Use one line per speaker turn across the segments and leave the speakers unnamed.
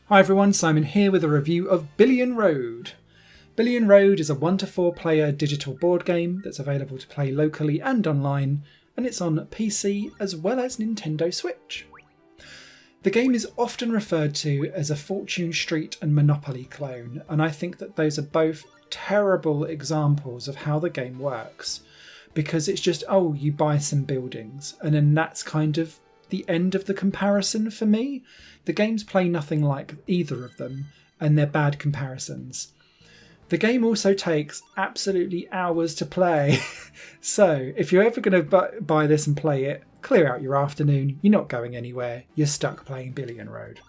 Hi everyone, Simon here with a review of Billion Road. Billion Road is a 1 to 4 player digital board game that's available to play locally and online, and it's on PC as well as Nintendo Switch. The game is often referred to as a Fortune Street and Monopoly clone, and I think that those are both terrible examples of how the game works, because it's just, oh, you buy some buildings, and then that's kind of the end of the comparison for me. The games play nothing like either of them, and they're bad comparisons. The game also takes absolutely hours to play, so if you're ever going to buy this and play it, clear out your afternoon. You're not going anywhere, you're stuck playing Billion Road.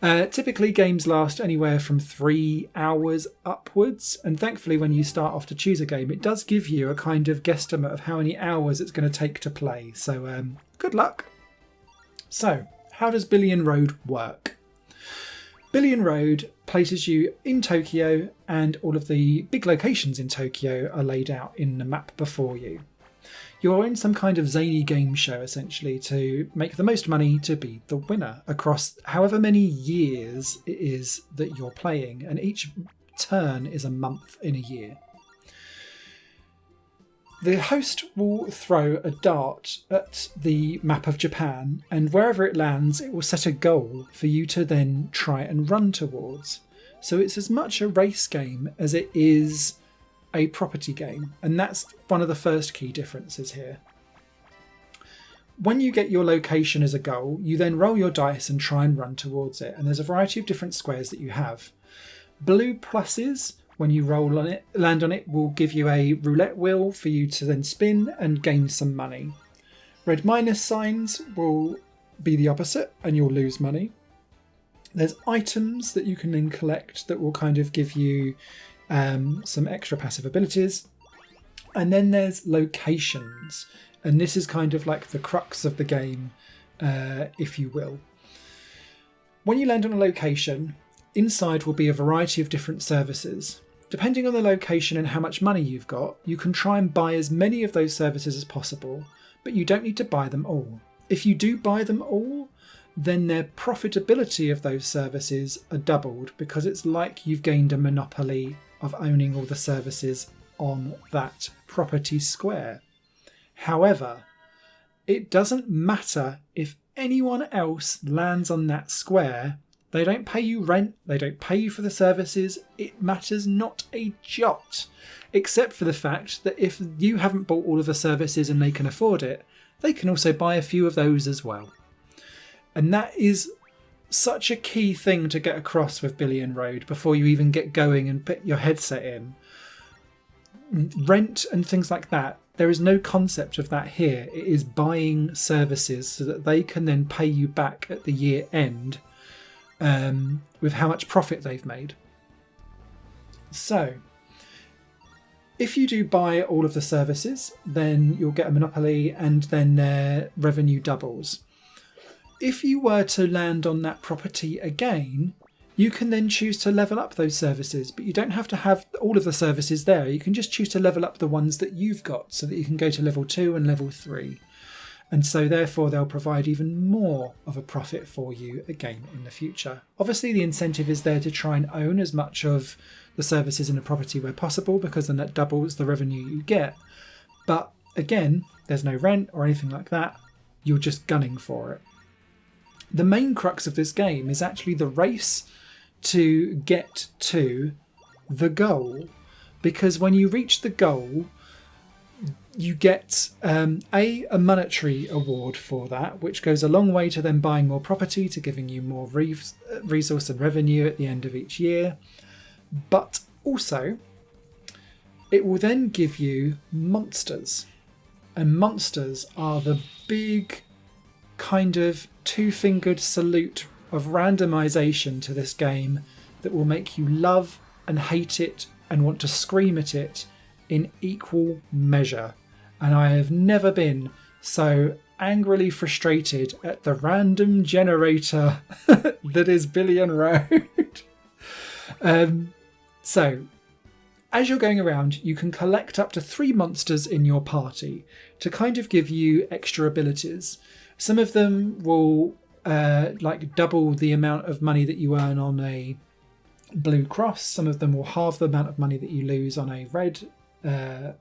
Typically games last anywhere from 3 hours upwards, and thankfully when you start off to choose a game it does give you a kind of guesstimate of how many hours it's going to take to play, so good luck. So how does Billion Road work? Billion Road places you in Tokyo, and all of the big locations in Tokyo are laid out in the map before you. You're in some kind of zany game show essentially to make the most money to be the winner across however many years it is that you're playing, and each turn is a month in a year. The host will throw a dart at the map of Japan, and wherever it lands it will set a goal for you to then try and run towards. So it's as much a race game as it is a property game, and that's one of the first key differences here. When you get your location as a goal, you then roll your dice and try and run towards it, and there's a variety of different squares that you have. Blue pluses, when you roll on it, land on it, will give you a roulette wheel for you to then spin and gain some money. Red minus signs will be the opposite, and you'll lose money. There's items that you can then collect that will kind of give you some extra passive abilities. And then there's locations, and this is kind of like the crux of the game, if you will. When you land on a location, inside will be a variety of different services. Depending on the location and how much money you've got, you can try and buy as many of those services as possible, but you don't need to buy them all. If you do buy them all, then their profitability of those services are doubled, because it's like you've gained a monopoly of owning all the services on that property square. However, it doesn't matter if anyone else lands on that square. They don't pay you rent, they don't pay you for the services, it matters not a jot, except for the fact that if you haven't bought all of the services and they can afford it, they can also buy a few of those as well. And that is such a key thing to get across with Billion Road before you even get going and put your headset in. Rent and things like that, there is no concept of that here. It is buying services so that they can then pay you back at the year end with how much profit they've made. So if you do buy all of the services, then you'll get a monopoly, and then their revenue doubles. If you were to land on that property again, you can then choose to level up those services, but you don't have to have all of the services there. You can just choose to level up the ones that you've got so that you can go to level 2 and level 3. And so therefore they'll provide even more of a profit for you again in the future. Obviously the incentive is there to try and own as much of the services in a property where possible, because then that doubles the revenue you get. But again, there's no rent or anything like that. You're just gunning for it. The main crux of this game is actually the race to get to the goal, because when you reach the goal, you get a monetary award for that, which goes a long way to then buying more property, to giving you more resource and revenue at the end of each year. But also, it will then give you monsters. And monsters are the big kind of two-fingered salute of randomization to this game that will make you love and hate it and want to scream at it in equal measure. And I have never been so angrily frustrated at the random generator that is Billion Road. So as you're going around, you can collect up to 3 monsters in your party to kind of give you extra abilities. Some of them will double the amount of money that you earn on a blue cross. Some of them will halve the amount of money that you lose on a red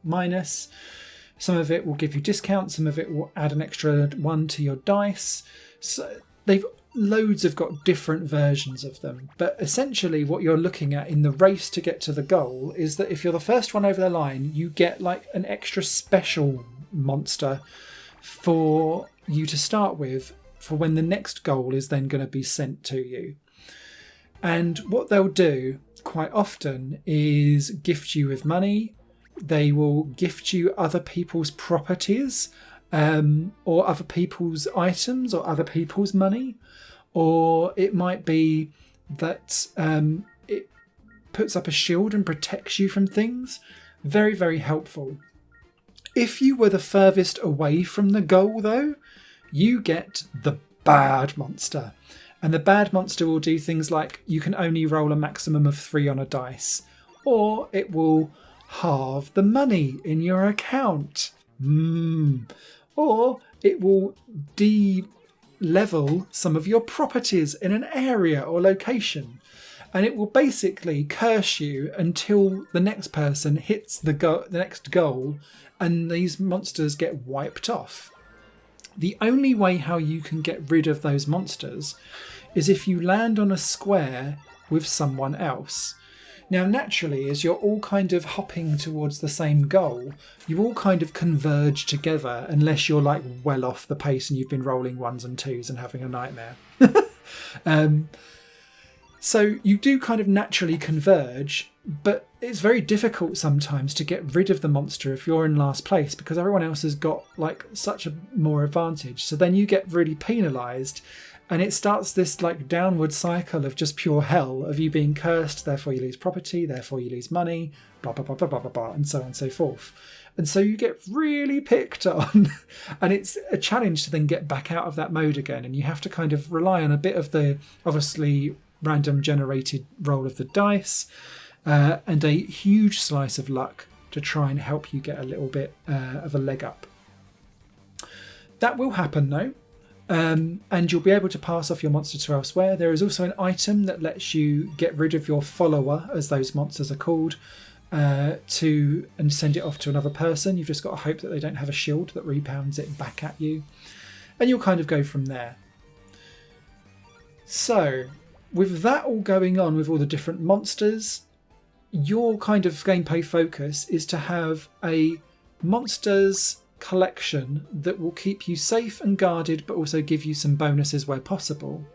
minus. Some of it will give you discounts. Some of it will add an extra 1 to your dice. So loads have got different versions of them. But essentially what you're looking at in the race to get to the goal is that if you're the first one over the line, you get like an extra special monster for you to start with for when the next goal is then going to be sent to you. And what they'll do quite often is gift you with money. They will gift you other people's properties, or other people's items, or other people's money. Or it might be that it puts up a shield and protects you from things. Very, very helpful. If you were the furthest away from the goal, though, you get the bad monster. And the bad monster will do things like you can only roll a maximum of 3 on a dice, or it will halve the money in your account. Or it will de-level some of your properties in an area or location. And it will basically curse you until the next person hits the next goal and these monsters get wiped off. The only way how you can get rid of those monsters is if you land on a square with someone else. Now, naturally, as you're all kind of hopping towards the same goal, you all kind of converge together, unless you're like well off the pace and you've been rolling 1s and 2s and having a nightmare. So you do kind of naturally converge, but it's very difficult sometimes to get rid of the monster if you're in last place, because everyone else has got like such a more advantage. So then you get really penalised, and it starts this like downward cycle of just pure hell, of you being cursed, therefore you lose property, therefore you lose money, blah, blah, blah, blah, blah, blah, blah, and so on and so forth. And so you get really picked on, and it's a challenge to then get back out of that mode again. And you have to kind of rely on a bit of the, obviously, random generated roll of the dice, and a huge slice of luck to try and help you get a little bit of a leg up. That will happen though, and you'll be able to pass off your monster to elsewhere. There is also an item that lets you get rid of your follower, as those monsters are called, and send it off to another person. You've just got to hope that they don't have a shield that rebounds it back at you, and you'll kind of go from there. So with that all going on, with all the different monsters, your kind of gameplay focus is to have a monsters collection that will keep you safe and guarded, but also give you some bonuses where possible.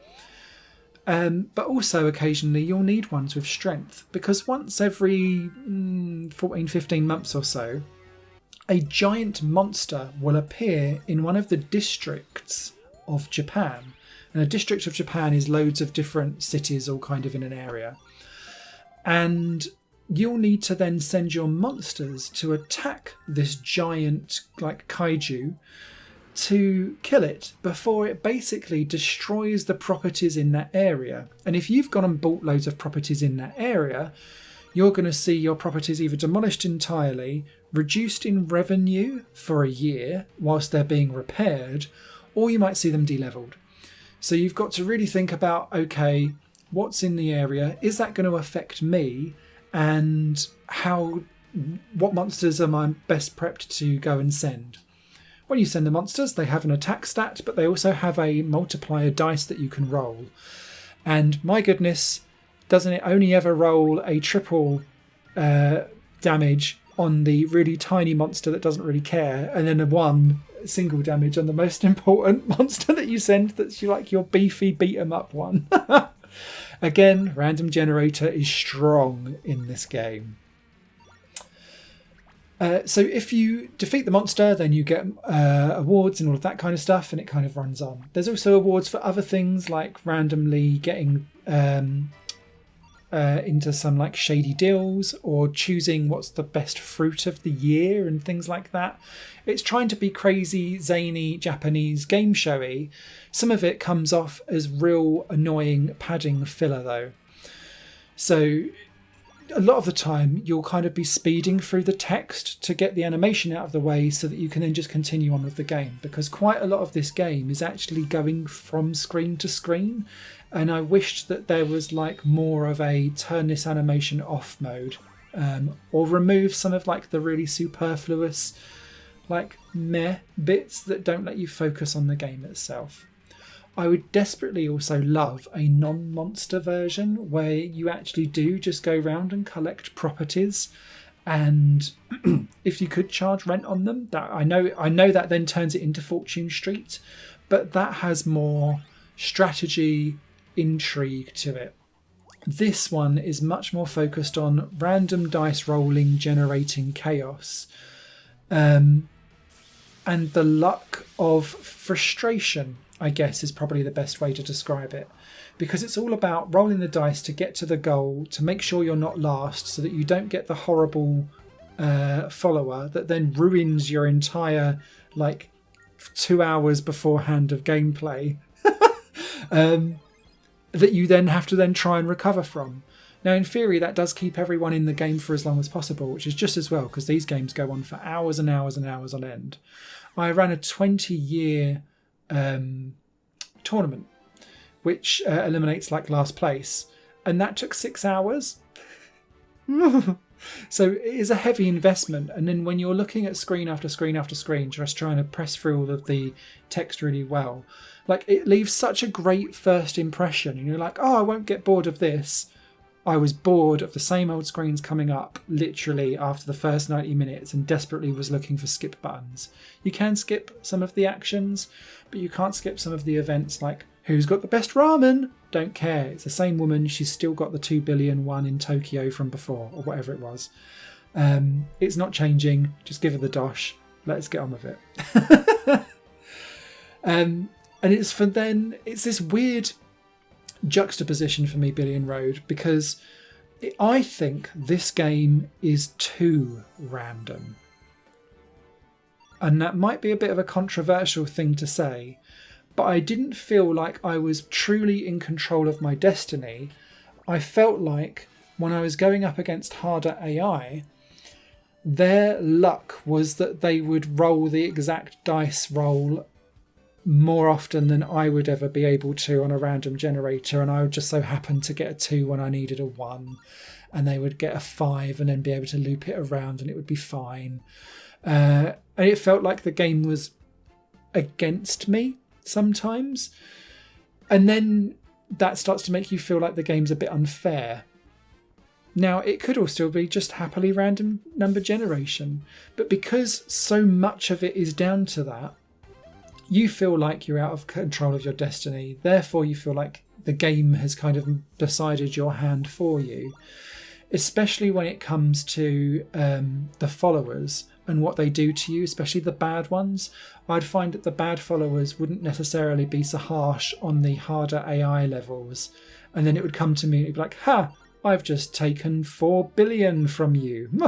But also occasionally you'll need ones with strength, because once every 14-15 months or so, a giant monster will appear in one of the districts of Japan. And a district of Japan is loads of different cities all kind of in an area. And you'll need to then send your monsters to attack this giant like kaiju to kill it before it basically destroys the properties in that area. And if you've gone and bought loads of properties in that area, you're going to see your properties either demolished entirely, reduced in revenue for a year whilst they're being repaired, or you might see them de-leveled. So you've got to really think about, okay, what's in the area? Is that going to affect me? And what monsters am I best prepped to go and send? When you send the monsters, they have an attack stat, but they also have a multiplier dice that you can roll. And my goodness, doesn't it only ever roll a triple damage on the really tiny monster that doesn't really care, and then a 1 single damage on the most important monster that you send, that's your beefy beat 'em up one. Again, random generator is strong in this game. So if you defeat the monster, then you get awards and all of that kind of stuff, and it kind of runs on. There's also awards for other things, like randomly getting into some like shady deals, or choosing what's the best fruit of the year and things like that. It's trying to be crazy, zany, Japanese game showy. Some of it comes off as real annoying padding filler though. So a lot of the time you'll kind of be speeding through the text to get the animation out of the way so that you can then just continue on with the game, because quite a lot of this game is actually going from screen to screen, and I wished that there was like more of a turn this animation off mode, or remove some of like the really superfluous like meh bits that don't let you focus on the game itself. I would desperately also love a non-monster version where you actually do just go around and collect properties, and if you could charge rent on them, that I know that then turns it into Fortune Street, but that has more strategy, intrigue to it. This one is much more focused on random dice rolling, generating chaos, and the luck of frustration, I guess, is probably the best way to describe it, because it's all about rolling the dice to get to the goal, to make sure you're not last so that you don't get the horrible follower that then ruins your entire 2 hours beforehand of gameplay that you then have to then try and recover from. Now, in theory, that does keep everyone in the game for as long as possible, which is just as well, because these games go on for hours and hours and hours on end. I ran a 20-year tournament, which eliminates last place, and that took 6 hours. So it is a heavy investment, and then when you're looking at screen after screen after screen, just trying to press through all of the text really well, it leaves such a great first impression, and you're like, oh, I won't get bored of this. I was bored of the same old screens coming up literally after the first 90 minutes and desperately was looking for skip buttons. You can skip some of the actions, but you can't skip some of the events like who's got the best ramen? Don't care. It's the same woman. She's still got the 2 billion one in Tokyo from before, or whatever it was. It's not changing. Just give her the dosh. Let's get on with it. And it's this weird juxtaposition for me, Billion Road, because I think this game is too random. And that might be a bit of a controversial thing to say, but I didn't feel like I was truly in control of my destiny. I felt like when I was going up against harder AI, their luck was that they would roll the exact dice roll more often than I would ever be able to on a random generator, and I would just so happen to get a 2 when I needed a 1, and they would get a 5 and then be able to loop it around and it would be fine. And it felt like the game was against me sometimes, and then that starts to make you feel like the game's a bit unfair. Now, it could all still be just happily random number generation, but because so much of it is down to that, you feel like you're out of control of your destiny. Therefore, you feel like the game has kind of decided your hand for you, especially when it comes to the followers and what they do to you, especially the bad ones. I'd find that the bad followers wouldn't necessarily be so harsh on the harder AI levels. And then it would come to me and it'd be like, ha! I've just taken 4 billion from you. And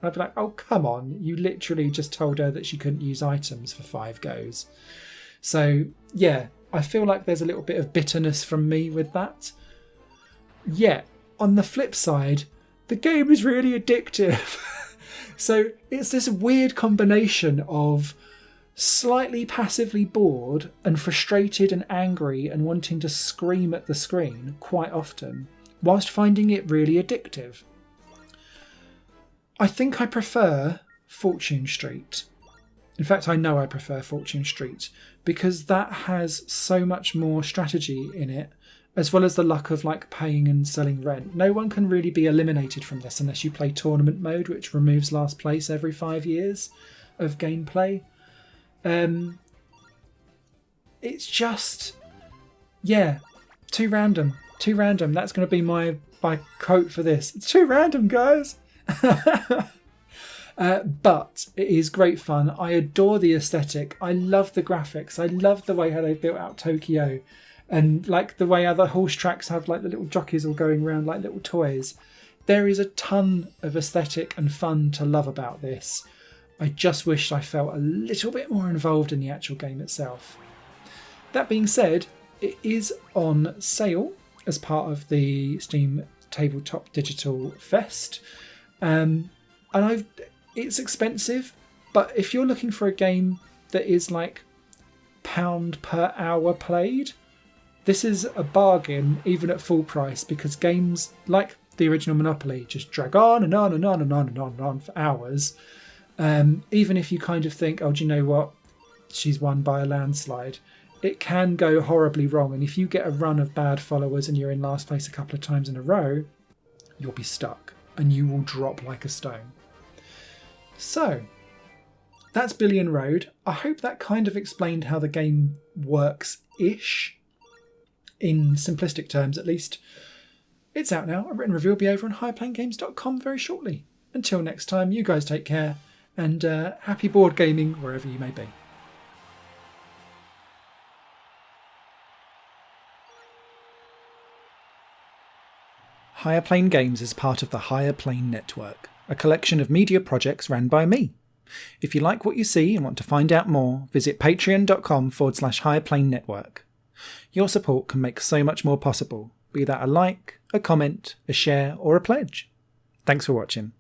I'd be like, oh, come on. You literally just told her that she couldn't use items for 5 goes. So, yeah, I feel like there's a little bit of bitterness from me with that. Yet, on the flip side, the game is really addictive. So it's this weird combination of slightly passively bored and frustrated and angry and wanting to scream at the screen quite often, whilst finding it really addictive. I think I prefer Fortune Street. In fact, I know I prefer Fortune Street because that has so much more strategy in it, as well as the luck of paying and selling rent. No one can really be eliminated from this unless you play tournament mode, which removes last place every 5 years of gameplay. It's just, yeah, too random. Too random. That's going to be my quote for this. It's too random, guys. But it is great fun. I adore the aesthetic. I love the graphics. I love the way how they built out Tokyo, and the way other horse tracks have the little jockeys all going around like little toys. There is a ton of aesthetic and fun to love about this. I just wished I felt a little bit more involved in the actual game itself. That being said, it is on sale as part of the Steam tabletop digital fest. It's expensive, but if you're looking for a game that is like £1 per hour played, this is a bargain even at full price, because games like the original Monopoly just drag on and on and on and on and on and on for hours. Even if you kind of think, oh, do you know what? She's won by a landslide. It can go horribly wrong. And if you get a run of bad followers and you're in last place a couple of times in a row, you'll be stuck and you will drop like a stone. So that's Billion Road. I hope that kind of explained how the game works-ish, in simplistic terms at least. It's out now. A written review will be over on highplayinggames.com very shortly. Until next time, you guys take care, and happy board gaming wherever you may be. Higher Plane Games is part of the Higher Plane Network, a collection of media projects ran by me. If you like what you see and want to find out more, visit patreon.com/Higher Plane Network. Your support can make so much more possible, be that a like, a comment, a share, or a pledge. Thanks for watching.